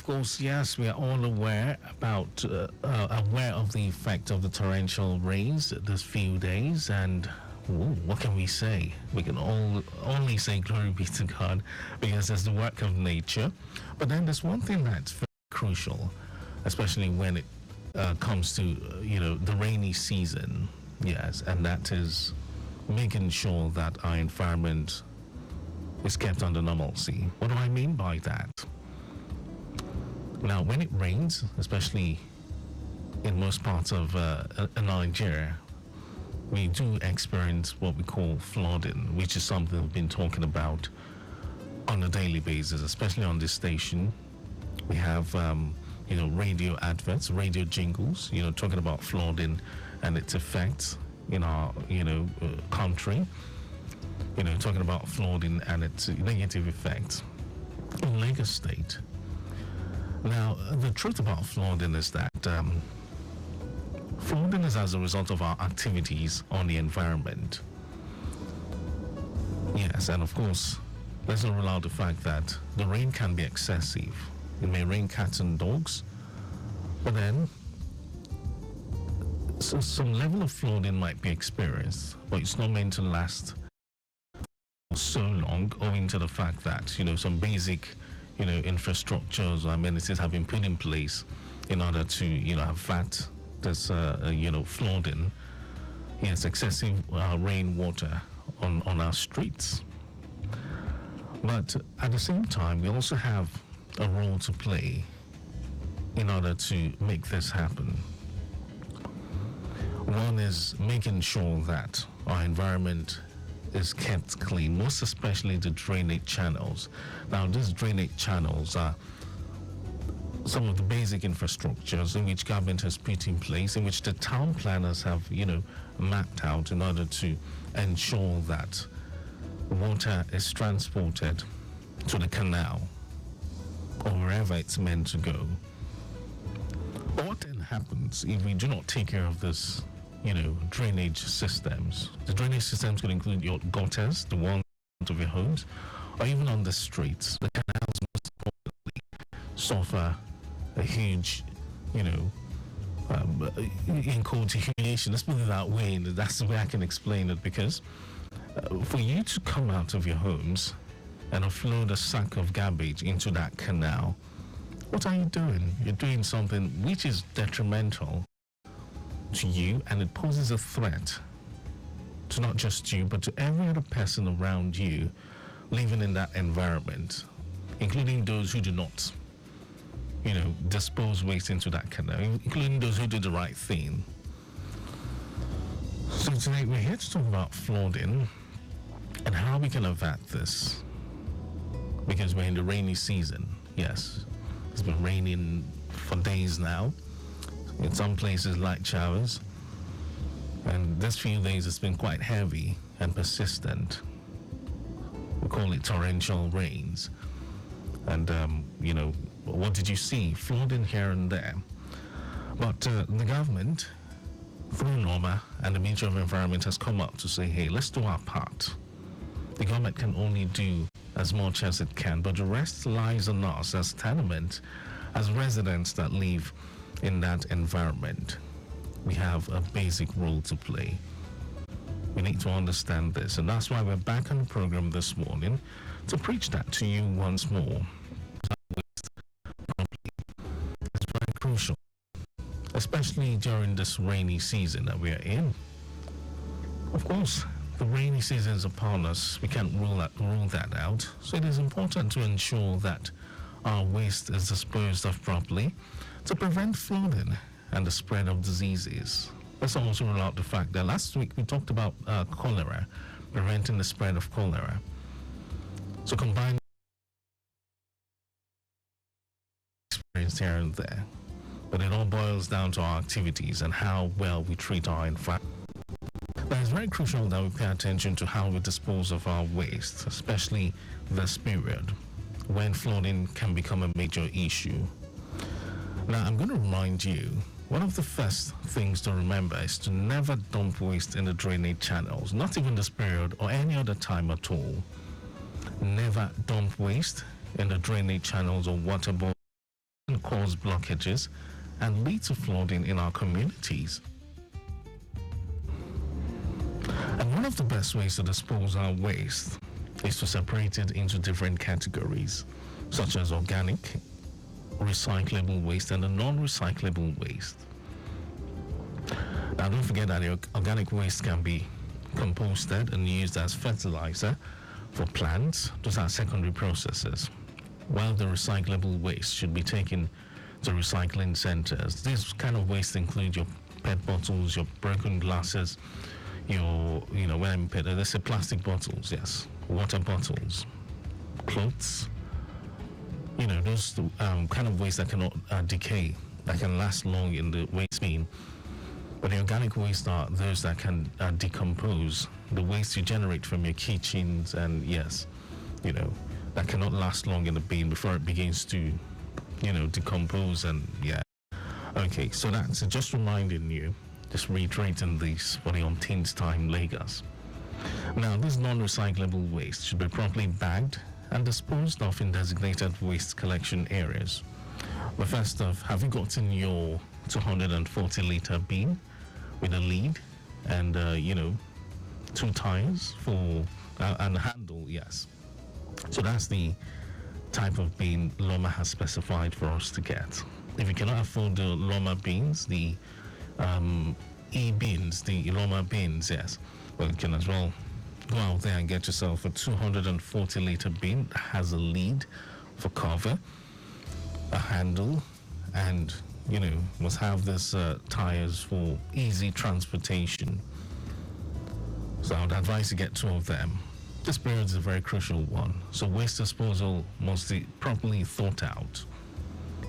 course, yes, we are all aware of the effect of the torrential rains this few days, and what can we say? We can only say glory be to God, because it's the work of nature. But then there's one thing that's very crucial, especially when it comes to the rainy season. Yes, and that is making sure that our environment is kept under normalcy. What do I mean by that? Now, when it rains, especially in most parts of Nigeria, we do experience what we call flooding, which is something we've been talking about on a daily basis, especially on this station. We have, radio adverts, radio jingles, talking about flooding and its effects in our, country. Talking about flooding and its negative effects in Lagos State. Now, the truth about flooding is that flooding is as a result of our activities on the environment. Yes, and of course, let's not rule out the fact that the rain can be excessive. It may rain cats and dogs, but then some level of flooding might be experienced, but it's not meant to last so long, owing to the fact that some basic infrastructures or amenities have been put in place in order to avert this flooding. Yes, excessive rainwater on our streets. But at the same time, we also have a role to play in order to make this happen. One is making sure that our environment is kept clean, most especially the drainage channels. Now, these drainage channels are some of the basic infrastructures in which government has put in place, in which the town planners have, mapped out in order to ensure that water is transported to the canal or wherever it's meant to go. But what then happens if we do not take care of this drainage systems? The drainage systems could include your gutters, the ones of your homes, or even on the streets. The canals most importantly suffer a huge, in quote, humiliation. Let's put it that way, and that's the way I can explain it, because for you to come out of your homes and offload a sack of garbage into that canal, what are you doing? You're doing something which is detrimental to you, and it poses a threat to not just you, but to every other person around you living in that environment, including those who do not, dispose waste into that canal, including those who do the right thing. So today we're here to talk about flooding and how we can avert this, because we're in the rainy season. Yes, it's been raining for days now. In some places, light showers. And this few days, it's been quite heavy and persistent. We call it torrential rains. And, what did you see? Flooding here and there. But the government, through NORMA and the Ministry of Environment, has come up to say, hey, let's do our part. The government can only do as much as it can, but the rest lies on us as tenement, as residents that live in that environment. We have a basic role to play. We need to understand this, and that's why we're back on the program this morning to preach that to you once more. It's very crucial, especially during this rainy season that we are in. Of course, the rainy season is upon us. We can't rule that out. So it is important to ensure that our waste is disposed of properly to prevent flooding and the spread of diseases. Let's also rule out the fact that last week we talked about cholera, preventing the spread of cholera. So combine experience here and there, but it all boils down to our activities and how well we treat our environment. But it's very crucial that we pay attention to how we dispose of our waste, especially this period when flooding can become a major issue. Now, I'm going to remind you, one of the first things to remember is to never dump waste in the drainage channels, not even this period or any other time at all. Never dump waste in the drainage channels or waterborne cause blockages and lead to flooding in our communities. And one of the best ways to dispose our waste is to separate it into different categories, such as organic, recyclable waste, and the non-recyclable waste. Now, don't forget that the organic waste can be composted and used as fertilizer for plants. Those are secondary processes. While the recyclable waste should be taken to recycling centers. This kind of waste includes your PET bottles, your broken glasses, when I'm PET, let's say plastic bottles, yes, water bottles, clothes, those kind of waste that cannot decay, that can last long in the waste bin. But the organic waste are those that can decompose. The waste you generate from your kitchens and yes, that cannot last long in the bin before it begins to, decompose and yeah. Okay, so that's just reminding you, just reiterating this for the umpteenth time, Lagos. Now, this non-recyclable waste should be properly bagged and disposed of in designated waste collection areas. But first off, have you gotten your 240-liter bin with a lid and, 2 tires for and a handle? Yes. So that's the type of bin Loma has specified for us to get. If you cannot afford the Loma bins, the e-bins, the Loma bins, yes, well, you can as well go out there and get yourself a 240-liter bin that has a lid for cover, a handle, and must have this tires for easy transportation. So I would advise you get 2 of them. This period is a very crucial one, so waste disposal must be properly thought out.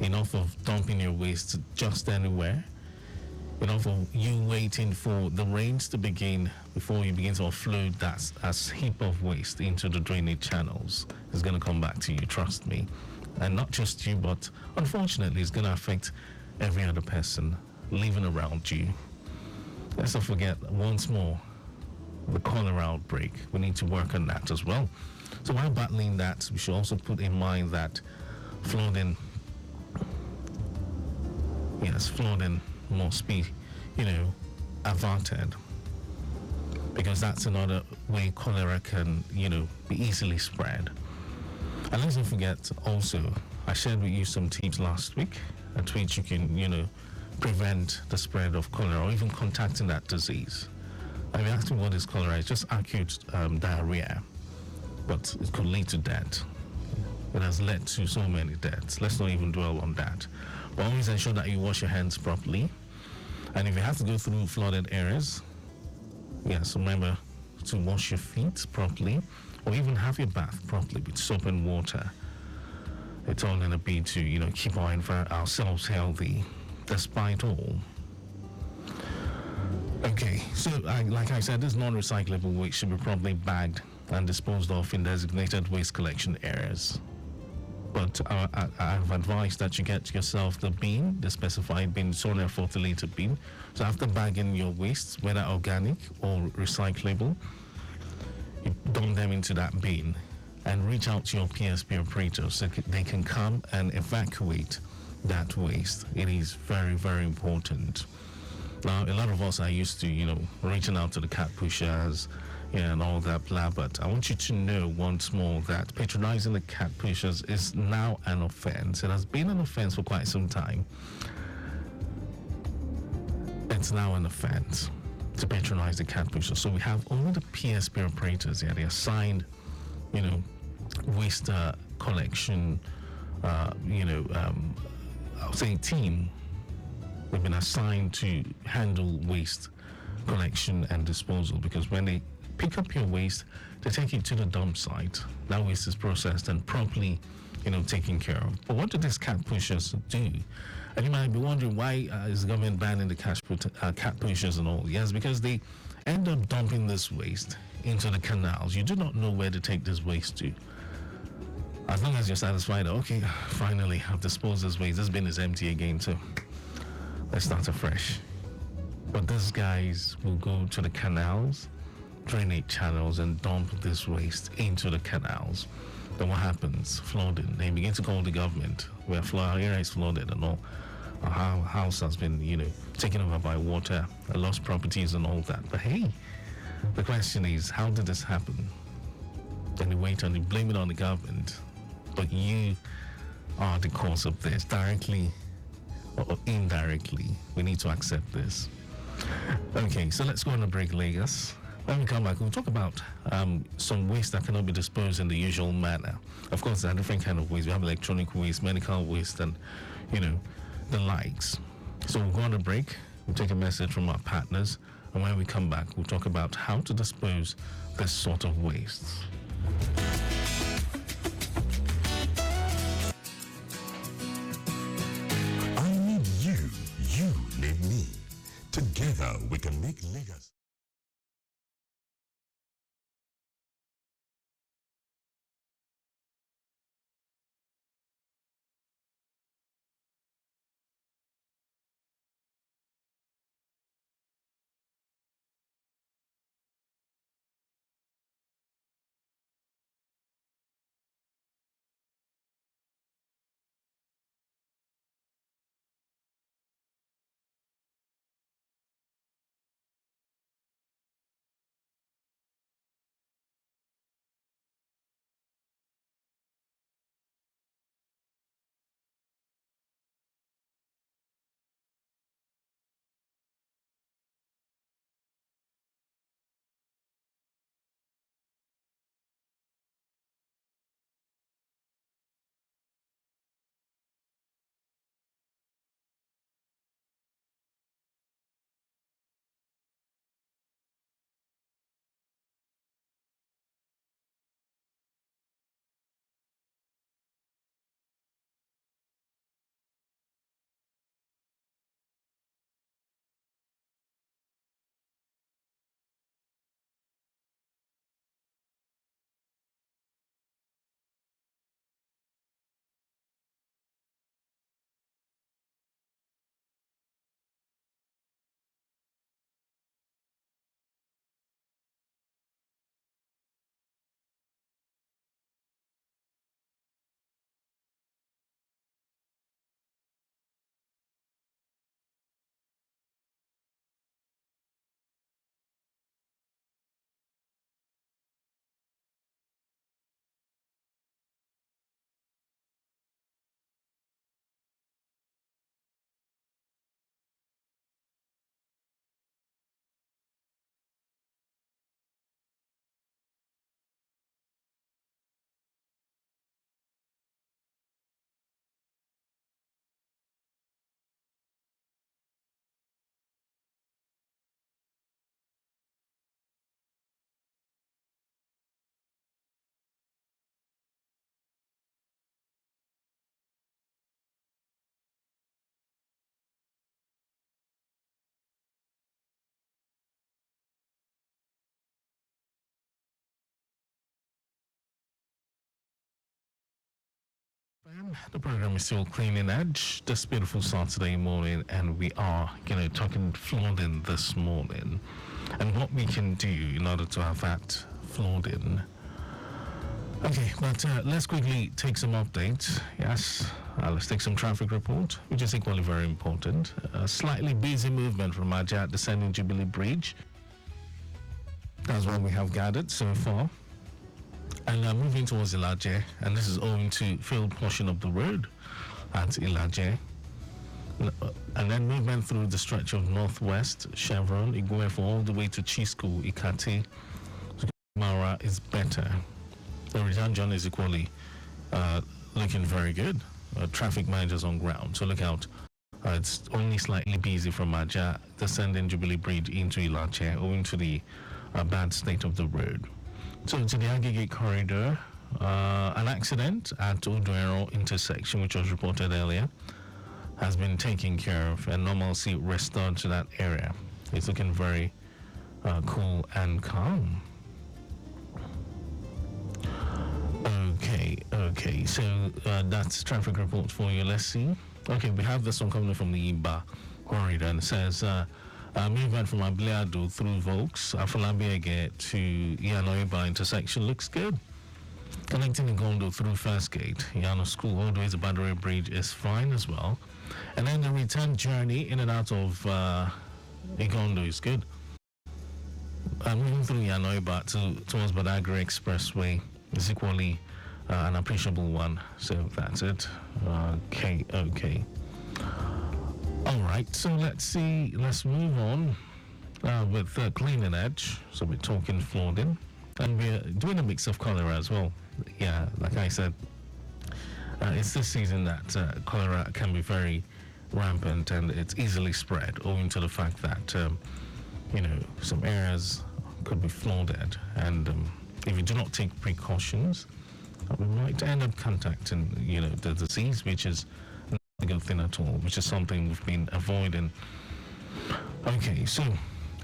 Enough of dumping your waste just anywhere. Enough of you waiting for the rains to begin before you begin to offload that as heap of waste into the drainage channels. It's going to come back to you, trust me. And not just you, but unfortunately, it's going to affect every other person living around you. Let's not forget, once more, the cholera outbreak. We need to work on that as well. So while battling that, we should also put in mind that flooding must be, averted, because that's another way cholera can, be easily spread. And let's not forget also, I shared with you some tips last week at which you can, prevent the spread of cholera or even contacting that disease. If you ask me what is cholera, it's just acute diarrhea, but it could lead to death. It has led to so many deaths. Let's not even dwell on that. But always ensure that you wash your hands properly. And if you have to go through flooded areas, yes, remember to wash your feet properly, or even have your bath properly with soap and water. It's all in a bid to, keep ourselves healthy, despite all. Okay, so like I said, this non-recyclable waste should be properly bagged and disposed of in designated waste collection areas. But I've advised that you get yourself the bin, the specified bin, 240-liter bin. So after bagging your waste, whether organic or recyclable, you dump them into that bin and reach out to your PSP operator so they can come and evacuate that waste. It is very, very important. Now, a lot of us are used to, reaching out to the cat pushers, and all that blah, but I want you to know once more that patronizing the cat pushers is now an offense. It has been an offense for quite some time. It's now an offense to patronize the cat pushers. So we have only the PSP operators here. They assigned, waste collection, I'll say team. They've been assigned to handle waste collection and disposal, because when they pick up your waste, they take it to the dump site. That waste is processed and properly, taken care of. But what do these cat pushers do? And you might be wondering, why is the government banning the cat pushers and all? Yes, because they end up dumping this waste into the canals. You do not know where to take this waste to. As long as you're satisfied, okay, finally, I've disposed this waste. This bin is empty again, so let's start afresh. But these guys will go to the canals, drainage channels, and dump this waste into the canals. Then what happens? Flooding. They begin to call the government. Where our area is flooded and all. Our house has been, taken over by water, lost properties and all that. But hey, the question is, how did this happen? Then you wait and you blame it on the government. But you are the cause of this, directly or indirectly. We need to accept this. Okay, so let's go on a break, Lagos. When we come back, we'll talk about some waste that cannot be disposed in the usual manner. Of course, there are different kind of waste. We have electronic waste, medical waste, and, the likes. So we'll go on a break. We'll take a message from our partners. And when we come back, we'll talk about how to dispose this sort of waste. I need you. You need me. Together we can make Lagos. The program is still cleaning edge this beautiful Saturday morning, and we are, talking flooding this morning and what we can do in order to have that flooding. Okay, but let's quickly take some updates. Yes, let's take some traffic report, which is equally very important. Slightly busy movement from Ajah descending Jubilee Bridge. That's what we have gathered so far. And moving towards Ilaje, and this is owing to filled portion of the road at Ilaje. And then movement through the stretch of Northwest, Chevron, Iguefo, all the way to Chisco, Ikati, Mara is better. The return journey is equally looking very good. Traffic managers on ground, so look out. It's only slightly busy from Ajah, descending Jubilee Bridge into Ilaje, owing to the bad state of the road. So to the Agege corridor, an accident at Oduero intersection, which was reported earlier, has been taken care of and normalcy restored to that area. It's looking very cool and calm. Okay, so that's traffic report for you. Let's see. Okay, we have this one coming from the Iba corridor, and it says movement from Ableado through Volks, Afolabiege to Yanoiba intersection looks good. Connecting Igondo through First Gate, Yano School, all the way to Badore Bridge is fine as well. And then the return journey in and out of Igondo is good. Moving through Yanoiba towards Badagry Expressway is equally an appreciable one. So that's it. Okay. All right, so let's move on with Clean Edge. So we're talking flooding, and we're doing a mix of cholera as well. Yeah, like I said, it's this season that cholera can be very rampant and it's easily spread, owing to the fact that some areas could be flooded, and if you do not take precautions, we might end up contacting the disease, which is not a good thing at all, which is something we've been avoiding. Okay, so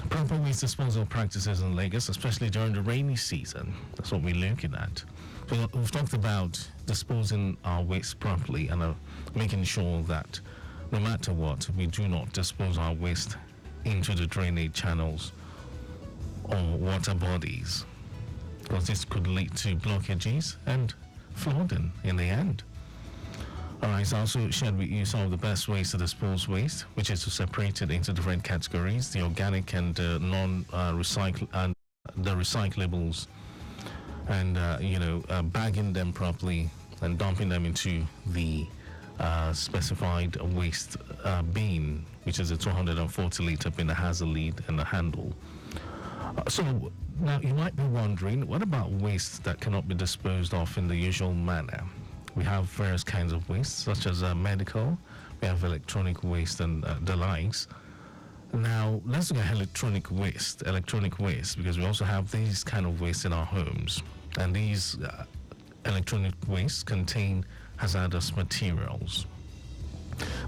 proper waste disposal practices in Lagos, especially during the rainy season. That's what we're looking at. So we've talked about disposing our waste properly and making sure that no matter what, we do not dispose our waste into the drainage channels or water bodies, because this could lead to blockages and flooding in the end. Alright, so I also shared with you some of the best ways to dispose waste, which is to separate it into different categories: the organic and non-recycle and the recyclables, and bagging them properly and dumping them into the specified waste bin, which is a 240 litre bin that has a lid and a handle. So now you might be wondering, what about waste that cannot be disposed of in the usual manner? We have various kinds of waste, such as medical, we have electronic waste and the likes. Now, let's look at electronic waste, because we also have these kind of waste in our homes. And these electronic waste contain hazardous materials.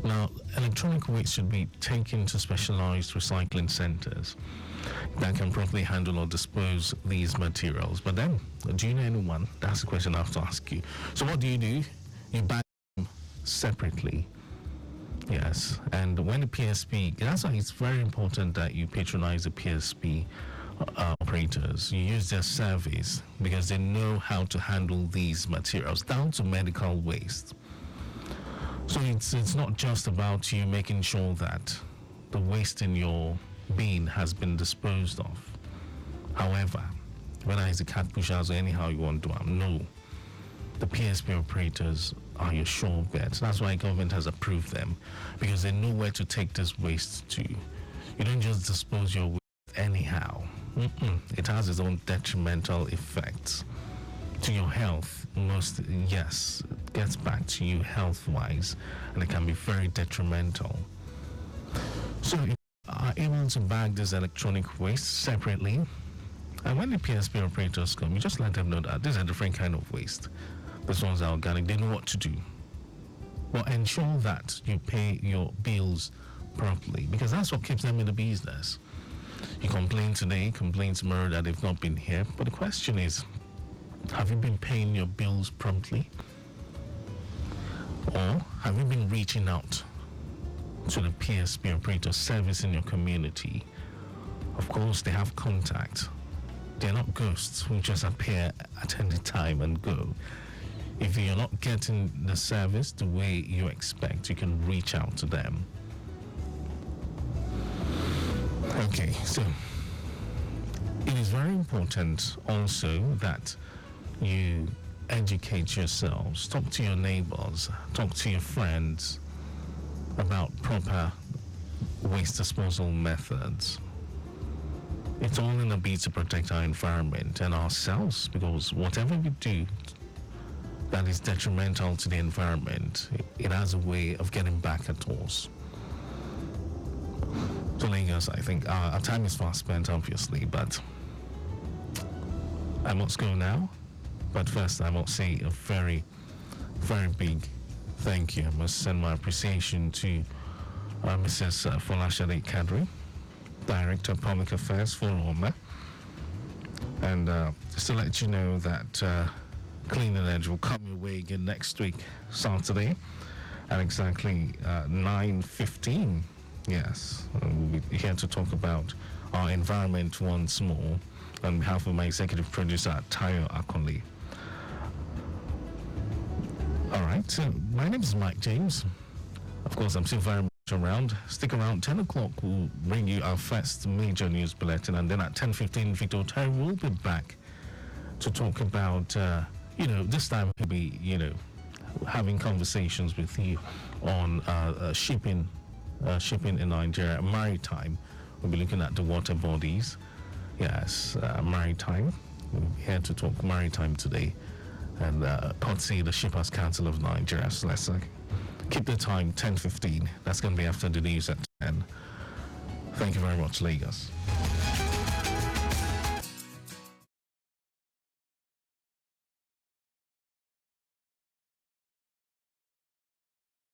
Now, electronic waste should be taken to specialized recycling centers that can properly handle or dispose these materials. But then, do you know anyone? That's the question I have to ask you. So what do? You bag them separately. Yes, and when the PSP, that's why it's very important that you patronize the PSP operators. You use their service because they know how to handle these materials, down to medical waste. So it's not just about you making sure that the waste in your bin has been disposed of. However, whether it's the cat pushers or anyhow you want to do them, no. The PSP operators are your sure bets. That's why government has approved them, because they know where to take this waste to. You don't just dispose your waste anyhow. It has its own detrimental effects to your health. Yes, it gets back to you health-wise, and it can be very detrimental. So if you are able to bag this electronic waste separately, and when the PSP operators come, you just let them know that these are different kind of waste. This one's organic. They know what to do. Well, ensure that you pay your bills properly, because that's what keeps them in the business. You complain today, complain tomorrow that they've not been here. But the question is, have you been paying your bills promptly? Or have you been reaching out to the PSP operator service in your community? Of course, they have contact. They're not ghosts who just appear at any time and go. If you're not getting the service the way you expect, you can reach out to them. Okay, so it is very important also that you educate yourselves, talk to your neighbors, talk to your friends about proper waste disposal methods. It's all in a bid to protect our environment and ourselves, because whatever we do that is detrimental to the environment, it has a way of getting back at us. So Lagos, I think our time is fast spent, obviously, but I must go now. But first, I must say a very, very big thank you. I must send my appreciation to Mrs. Folashade Kadri, Director of Public Affairs for Roma. And just to let you know that Clean and Edge will come your way again next week, Saturday, at exactly 9:15. Yes, we'll be here to talk about our environment once more on behalf of my executive producer, Tayo Akonli. All right, so my name is Mike James. Of course, I'm still very much around. Stick around. 10 o'clock, we'll bring you our first major news bulletin. And then at 10:15, Victor Terry will be back to talk about, this time he'll be, having conversations with you on shipping in Nigeria, maritime. We'll be looking at the water bodies. Yes, maritime. We'll be here to talk maritime today. And courtesy the Shippers Council of Nigeria. So let's keep the time 10:15. That's going to be after the news at 10. Thank you very much, Lagos.